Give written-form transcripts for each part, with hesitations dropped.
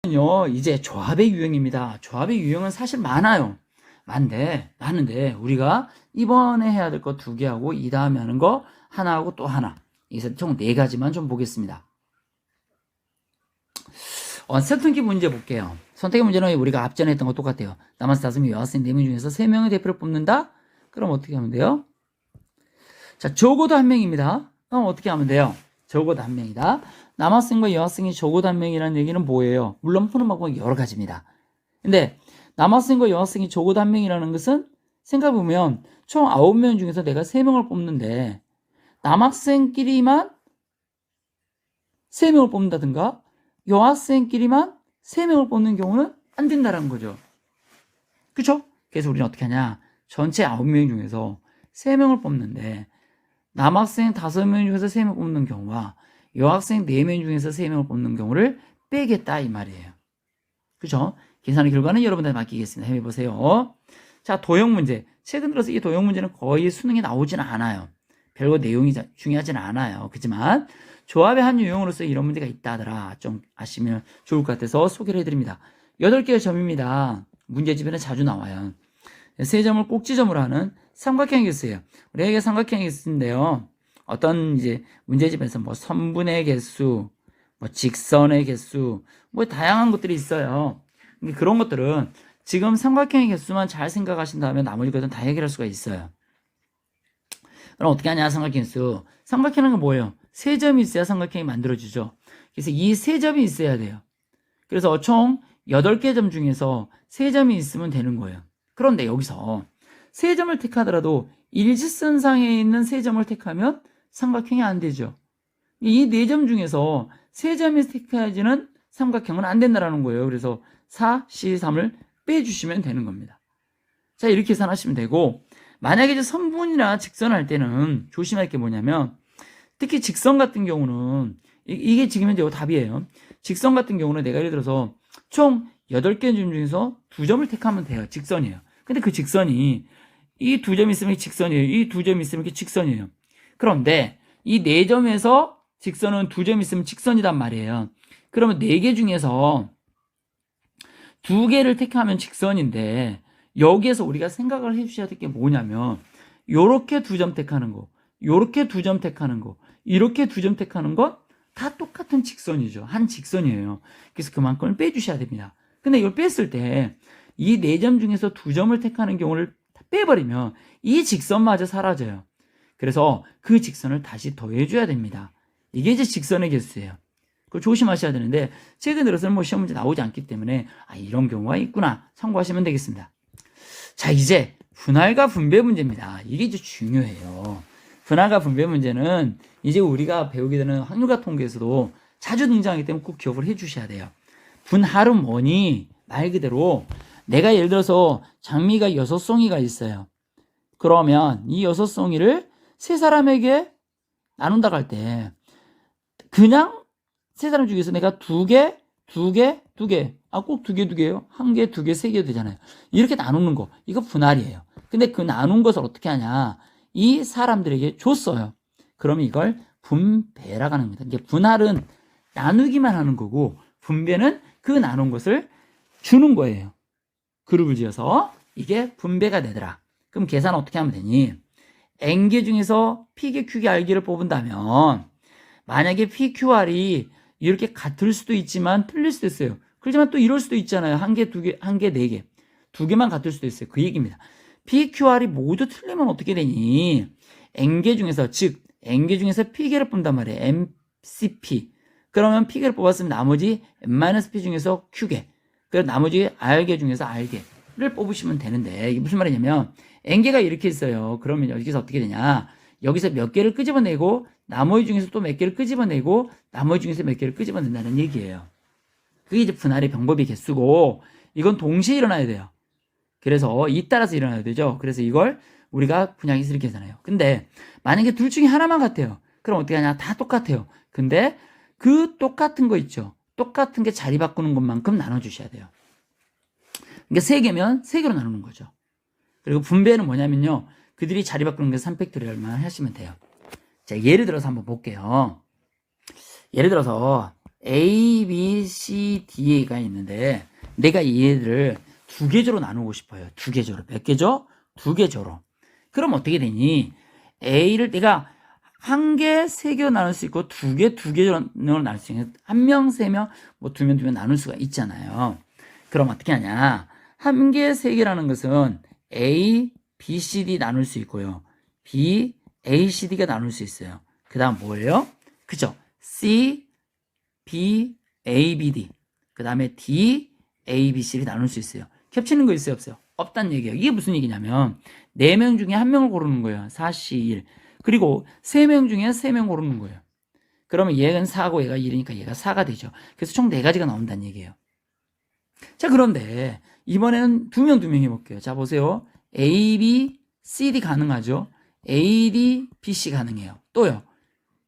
이제 조합의 유형입니다. 조합의 유형은 사실 많은데 우리가 이번에 해야 될 거 2개 하고 이 다음에 하는 거 하나 하고 또 하나, 이래서 총 4가지만 좀 보겠습니다. 선택기 문제 볼게요. 선택의 문제는 우리가 앞전에 했던 거 똑같아요. 남아서 5명, 여학생 4명 중에서 3명의 대표를 뽑는다? 그럼 어떻게 하면 돼요? 자, 적어도 1명입니다. 그럼 어떻게 하면 돼요? 적어도 1명이다. 남학생과 여학생이 적어도 1명이라는 얘기는 뭐예요? 물론 푸는 방법은 여러 가지입니다. 근데 남학생과 여학생이 적어도 1명이라는 것은 생각해보면 총 9명 중에서 내가 3명을 뽑는데 남학생끼리만 3명을 뽑는다든가 여학생끼리만 3명을 뽑는 경우는 안 된다는 거죠. 그쵸? 그래서 우리는 어떻게 하냐? 전체 9명 중에서 3명을 뽑는데 남학생 5명 중에서 3명 뽑는 경우와 여학생 4명 중에서 3명을 뽑는 경우를 빼겠다 이 말이에요. 그죠? 계산의 결과는 여러분들한테 맡기겠습니다. 해보세요. 자, 도형 문제. 최근 들어서 이 도형 문제는 거의 수능에 나오지는 않아요. 별거 내용이 중요하지는 않아요. 그렇지만 조합의 한 유형으로서 이런 문제가 있다 하더라. 좀 아시면 좋을 것 같아서 소개를 해드립니다. 8개의 점입니다. 문제집에는 자주 나와요. 3점을 꼭지점으로 하는 삼각형 개수예요. 우리에게 삼각형 개수인데요. 어떤 이제 문제집에서 뭐 선분의 개수, 뭐 직선의 개수, 뭐 다양한 것들이 있어요. 근데 그런 것들은 지금 삼각형의 개수만 잘 생각하신다면 나머지 것은 다 해결할 수가 있어요. 그럼 어떻게 하냐, 삼각형 개수. 삼각형은 뭐예요? 3점이 있어야 삼각형이 만들어지죠. 그래서 이 3점이 있어야 돼요. 그래서 총 8개 점 중에서 3점이 있으면 되는 거예요. 그런데 여기서 3점을 택하더라도 일직선상에 있는 3점을 택하면 삼각형이 안 되죠. 이 4점 중에서 3점이 택해야지는 삼각형은 안 된다는 거예요. 그래서 4, C, 3을 빼주시면 되는 겁니다. 자, 이렇게 계산하시면 되고, 만약에 이제 선분이나 직선할 때는 조심할 게 뭐냐면, 특히 직선 같은 경우는, 이게 지금 현재 답이에요. 직선 같은 경우는 내가 예를 들어서 총 8개 점 중에서 2점을 택하면 돼요. 직선이에요. 근데 그 직선이 이 2점 있으면 직선이에요. 이 2점 있으면 직선이에요. 그런데 이 4점에서 직선은 2점 있으면 직선이란 말이에요. 그러면 4개 중에서 2개를 택하면 직선인데 여기에서 우리가 생각을 해주셔야 될 게 뭐냐면 요렇게 2점 택하는 거, 요렇게 2점 택하는 거, 이렇게 2점 택하는 것 다 똑같은 직선이죠. 한 직선이에요. 그래서 그만큼을 빼주셔야 됩니다. 근데 이걸 뺐을 때 이 4점 중에서 2점을 택하는 경우를 빼버리면 이 직선마저 사라져요. 그래서 그 직선을 다시 더해줘야 됩니다. 이게 이제 직선의 개수예요. 그걸 조심하셔야 되는데 최근 들어서는 뭐 시험 문제 나오지 않기 때문에 이런 경우가 있구나 참고하시면 되겠습니다. 자, 이제 분할과 분배 문제입니다. 이게 이제 중요해요. 분할과 분배 문제는 이제 우리가 배우게 되는 확률과 통계에서도 자주 등장하기 때문에 꼭 기억을 해주셔야 돼요. 분할은 뭐니? 말 그대로 내가 예를 들어서 장미가 6송이가 있어요. 그러면 이 6송이를 3사람에게 나눈다고 할 때 그냥 3사람 중에서 내가 2개, 꼭 2개예요? 1개, 2개, 3개 되잖아요. 이렇게 나누는 거, 이거 분할이에요. 근데 그 나눈 것을 어떻게 하냐? 이 사람들에게 줬어요. 그러면 이걸 분배라고 하는 겁니다. 이게 분할은 나누기만 하는 거고 분배는 그 나눈 것을 주는 거예요. 그룹을 지어서 이게 분배가 되더라. 그럼 계산 어떻게 하면 되니? N개 중에서 P개, Q개, R개를 뽑은다면 만약에 P, Q, R이 이렇게 같을 수도 있지만 틀릴 수도 있어요. 그렇지만 또 이럴 수도 있잖아요. 1개, 2개, 1개, 4개. 2개만 같을 수도 있어요. 그 얘기입니다. P, Q, R이 모두 틀리면 어떻게 되니? N개 중에서, 즉 N개 중에서 P개를 뽑는단 말이에요. MCP. 그러면 P개를 뽑았으면 나머지 N-P 중에서 Q개. 그래서 나머지 R개 중에서 R개를 뽑으시면 되는데 이게 무슨 말이냐면 N개가 이렇게 있어요. 그러면 여기서 어떻게 되냐? 여기서 몇 개를 끄집어내고 나머지 중에서 또 몇 개를 끄집어내고 나머지 중에서 몇 개를 끄집어낸다는 얘기예요. 그게 이제 분할의 방법이 개수고 이건 동시에 일어나야 돼요. 그래서 잇따라서 일어나야 되죠. 그래서 이걸 우리가 분양해서 이렇게 하잖아요. 근데 만약에 둘 중에 하나만 같아요. 그럼 어떻게 하냐? 다 똑같아요. 근데 그 똑같은 거 있죠. 똑같은 게 자리 바꾸는 것만큼 나눠주셔야 돼요. 그러니까 3개면 3개로 나누는 거죠. 그리고 분배는 뭐냐면요. 그들이 자리 바꾸는 게 3팩토리얼만 하시면 돼요. 자, 예를 들어서 한번 볼게요. 예를 들어서 A, B, C, D가 있는데 내가 얘를 두 계조로 나누고 싶어요. 두 계조로. 몇 계조? 두 계조로. 그럼 어떻게 되니? A를 내가 한 개, 세 개로 나눌 수 있고 두 개, 두 개로 나눌 수 있는 한 명, 세 명, 뭐 두 명, 두 명 나눌 수가 있잖아요. 그럼 어떻게 하냐? 한 개, 세 개라는 것은 A, B, C, D 나눌 수 있고요. B, A, C, D가 나눌 수 있어요. 그 다음 뭐예요? 그죠? C, B, A, B, D. 그 다음에 D, A, B, C를 나눌 수 있어요. 겹치는 거 있어요? 없어요? 없다는 얘기예요. 이게 무슨 얘기냐면 4명 중에 1명을 고르는 거예요. 4, C, 1. 그리고 3명 중에 3명 고르는 거예요. 그러면 얘는 4고 얘가 1이니까 얘가 4가 되죠. 그래서 총 4가지가 나온다는 얘기예요. 자, 그런데 이번에는 2명 해볼게요. 자, 보세요. A, B, C, D 가능하죠? A, D, B, C 가능해요. 또요.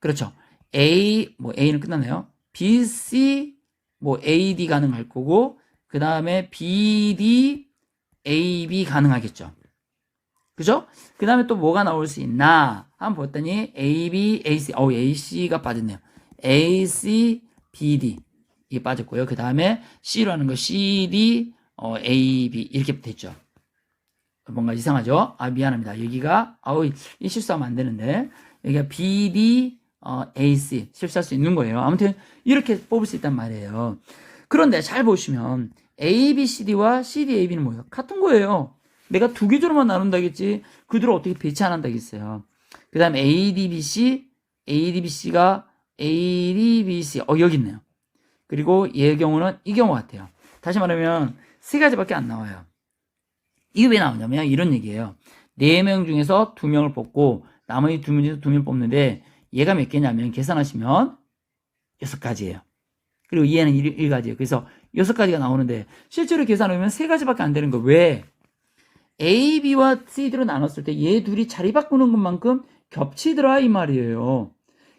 그렇죠. A는 끝났네요. B, C, A, D 가능할 거고, 그 다음에 B, D, A, B 가능하겠죠. 그죠? 그 다음에 또 뭐가 나올 수 있나? 한번 봤더니 A, B, A, C, A, C가 빠졌네요. A, C, B, D. 이게 빠졌고요. 그 다음에 C로 하는 거 C, D, A, B 이렇게 됐죠. 뭔가 이상하죠? 미안합니다. 여기가 이 실수하면 안 되는데 여기가 B, D, A, C 실수할 수 있는 거예요. 아무튼 이렇게 뽑을 수 있단 말이에요. 그런데 잘 보시면 A, B, C, D와 C, D, A, B는 뭐예요? 같은 거예요. 내가 두 계조로만 나눈다겠지 그들을 어떻게 배치 안 한다겠어요. 그 다음에 A, D, B, C, A, D, B, C가 A, D, B, C 여기 있네요. 그리고 얘의 경우는 이 경우 같아요. 다시 말하면 세 가지밖에 안 나와요. 이게 왜 나오냐면 이런 얘기예요. 4명 중에서 2명을 뽑고 나머지 2명 중에서 2명을 뽑는데 얘가 몇 개냐면 계산하시면 6가지예요. 그리고 얘는 1가지예요. 그래서 6가지가 나오는데 실제로 계산하면 3가지밖에 안 되는 거예요. 왜? A, B와 C, D로 나눴을 때 얘 둘이 자리 바꾸는 것만큼 겹치더라 이 말이에요.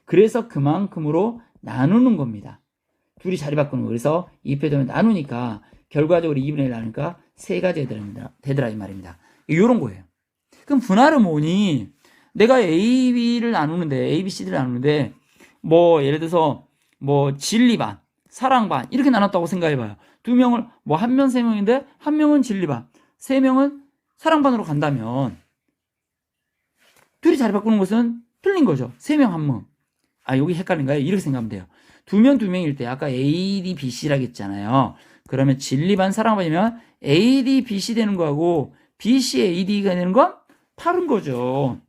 그래서 그만큼으로 나누는 겁니다. 둘이 자리 바꾸는 거. 그래서 2패되면 나누니까 결과적으로 2분의 1 나누니까 3가지가 되더라 이 말입니다. 이런 거예요. 그럼 분할은 뭐니? 내가 A, B를 나누는데 A, B, C, D를 나누는데 예를 들어서 진리 반, 사랑 반 이렇게 나눴다고 생각해봐요. 2명을 한 명 3명인데 한 명은 진리 반, 3명은 사랑 반으로 간다면 둘이 자리 바꾸는 것은 틀린 거죠. 3명 1명. 여기 헷갈린가요? 이렇게 생각하면 돼요. 2명 2명일 때 아까 A, D, B, C라고 했잖아요. 그러면 진리 반, 사랑 반이면 A, D, B, C 되는 거하고 B, C, A, D가 되는 건 다른 거죠.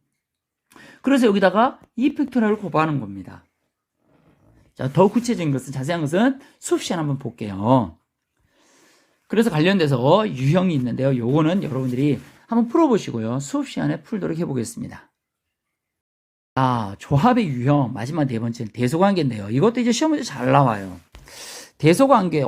그래서 여기다가 이 팩토리얼을 곱하는 겁니다. 자, 더 구체적인 것은 자세한 것은 수업 시간 한번 볼게요. 그래서 관련돼서 유형이 있는데요. 요거는 여러분들이 한번 풀어보시고요. 수업 시간에 풀도록 해보겠습니다. 조합의 유형 마지막 4번째는 대소관계인데요. 이것도 이제 시험 문제 잘 나와요. 대소관계.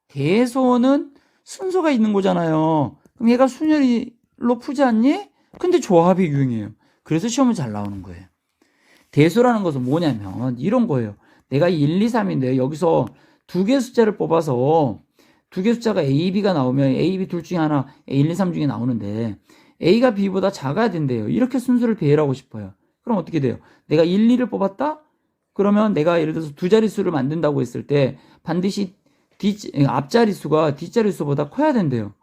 대소는 순서가 있는 거잖아요. 그럼 얘가 순열로 푸지 않니? 근데 조합의 유형이에요. 그래서 시험은 잘 나오는 거예요. 대소라는 것은 뭐냐면 이런 거예요. 내가 1, 2, 3인데 여기서 2개 숫자를 뽑아서 2개 숫자가 A, B가 나오면 A, B 둘 중에 하나 1, 2, 3 중에 나오는데 A가 B보다 작아야 된대요. 이렇게 순서를 배열하고 싶어요. 그럼 어떻게 돼요? 내가 1, 2를 뽑았다? 그러면 내가 예를 들어서 두 자릿수를 만든다고 했을 때 반드시 앞자릿수가 뒷자릿수보다 커야 된대요.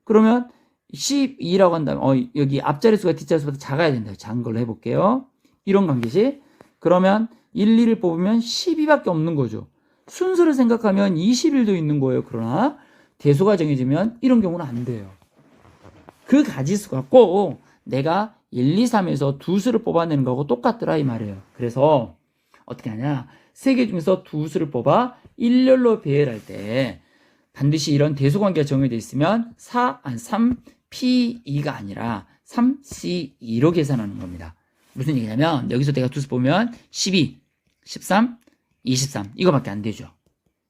그러면 12라고 한다면 여기 앞자릿수가 뒷자릿수보다 작아야 된대요. 작은 걸로 해볼게요. 이런 관계식. 그러면 1, 2를 뽑으면 12밖에 없는 거죠. 순서를 생각하면 21도 있는 거예요. 그러나 대소가 정해지면 이런 경우는 안 돼요. 그 가지수가 꼭 내가 1, 2, 3에서 두 수를 뽑아내는 거하고 똑같더라 이 말이에요. 그래서 어떻게 하냐? 3개 중에서 두 수를 뽑아 일렬로 배열할 때 반드시 이런 대소관계가 정해져 있으면 3P2가 아니라 3C2로 계산하는 겁니다. 무슨 얘기냐면 여기서 내가 두 수 보면 12, 13, 23 이거밖에 안 되죠.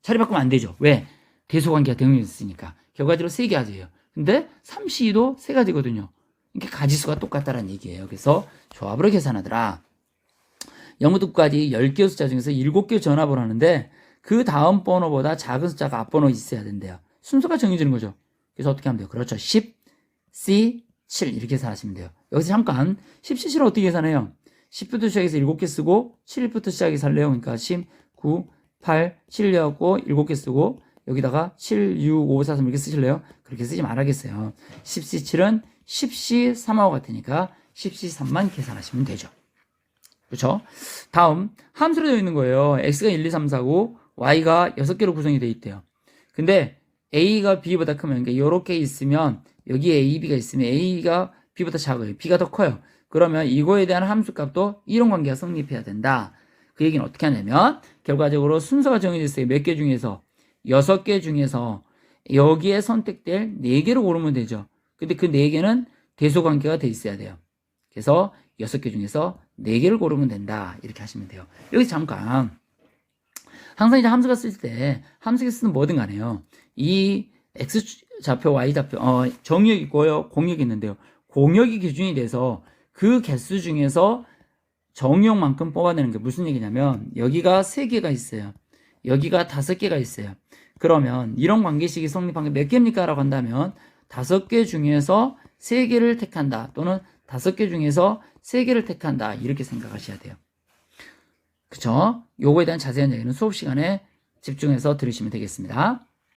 자리 바꾸면 안 되죠. 왜? 대소관계가 정해져 있으니까. 결과적으로 3가지예요. 근데 3C2도 3가지거든요. 그러니까 가지수가 똑같다는 얘기예요. 그래서 조합으로 계산하더라. 0부터까지 10개의 숫자 중에서 7개 전압을 하는데 그 다음 번호보다 작은 숫자가 앞번호에 있어야 된대요. 순서가 정해지는 거죠. 그래서 어떻게 하면 돼요? 그렇죠. 10, C, 7 이렇게 계산하시면 돼요. 여기서 잠깐 10, C, 7은 어떻게 계산해요? 10부터 시작해서 7개 쓰고 7부터 시작해서 할래요. 그러니까 10, 9, 8, 7려고 7개 쓰고 여기다가 7, 6, 5, 4, 3 이렇게 쓰실래요? 그렇게 쓰지 말아야겠어요. 10C7은 10C 3하고 같으니까 10C 3만 계산하시면 되죠. 그렇죠? 다음 함수로 되어 있는 거예요. x가 1, 2, 3, 4, 5, y가 6개로 구성이 되어 있대요. 근데 a가 b보다 크면 그러니까 이렇게 있으면 여기에 a, b가 있으면 a가 b보다 작아요. b가 더 커요. 그러면 이거에 대한 함수값도 이런 관계가 성립해야 된다. 그 얘기는 어떻게 하냐면 결과적으로 순서가 정해져 있어요. 몇 개 중에서 6개 중에서 여기에 선택될 4개로 고르면 되죠. 근데 그 4개는 대소관계가 돼 있어야 돼요. 그래서 6개 중에서 4개를 고르면 된다. 이렇게 하시면 돼요. 여기 잠깐 항상 이제 함수가 쓸 때 함수가 쓰는 뭐든 간에요. 이 x좌표, y좌표 정의역이 있고요. 공역이 있는데요. 공역이 기준이 돼서 그 개수 중에서 정의역만큼 뽑아내는 게 무슨 얘기냐면 여기가 3개가 있어요. 여기가 5개가 있어요. 그러면 이런 관계식이 성립한 게 몇 개입니까? 라고 한다면 5개 중에서 3개를 택한다. 또는 5개 중에서 3개를 택한다. 이렇게 생각하셔야 돼요. 그쵸? 요거에 대한 자세한 얘기는 수업 시간에 집중해서 들으시면 되겠습니다.